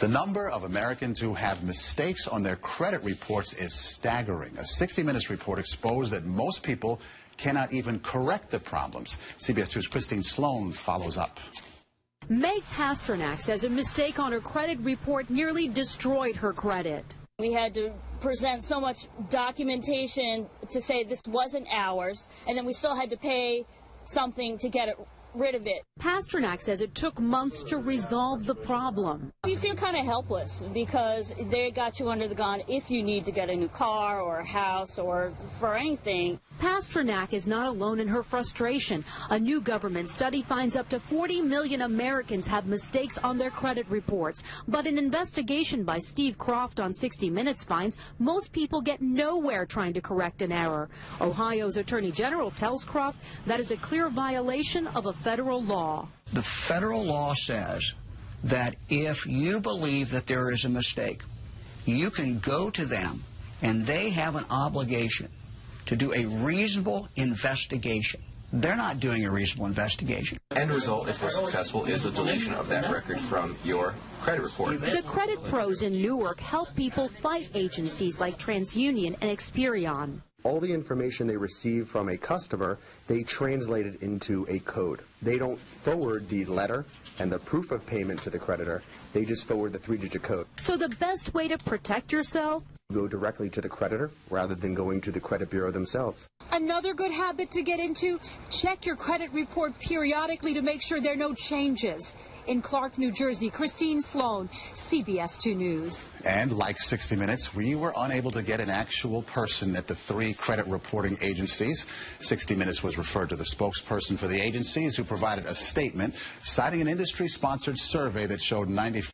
The number of Americans who have mistakes on their credit reports is staggering. A 60 Minutes report exposed that most people cannot even correct the problems. CBS 2's Christine Sloan follows up. Meg Pasternak says a mistake on her credit report nearly destroyed her credit. We had to present so much documentation to say this wasn't ours, and then we still had to pay something to get rid of it. Pasternak says it took months to resolve the problem. You feel kind of helpless because they got you under the gun if you need to get a new car or a house or for anything. Pasternak is not alone in her frustration. A new government study finds up to 40 million Americans have mistakes on their credit reports. But an investigation by Steve Croft on 60 Minutes finds most people get nowhere trying to correct an error. Ohio's Attorney General tells Croft that is a clear violation of a federal law. The federal law says that if you believe that there is a mistake, you can go to them and they have an obligation to do a reasonable investigation. They're not doing a reasonable investigation. End result, if we're successful, is a deletion of that record from your credit report. The credit pros in Newark help people fight agencies like TransUnion and Experian. All the information they receive from a customer, they translate it into a code. They don't forward the letter and the proof of payment to the creditor. They just forward the 3-digit code. So the best way to protect yourself? Go directly to the creditor rather than going to the credit bureau themselves. Another good habit to get into, check your credit report periodically to make sure there are no changes. In Clark, New Jersey, Christine Sloan, CBS 2 News. And like 60 Minutes, we were unable to get an actual person at the 3 credit reporting agencies. 60 Minutes was referred to the spokesperson for the agencies, who provided a statement citing an industry-sponsored survey that showed 95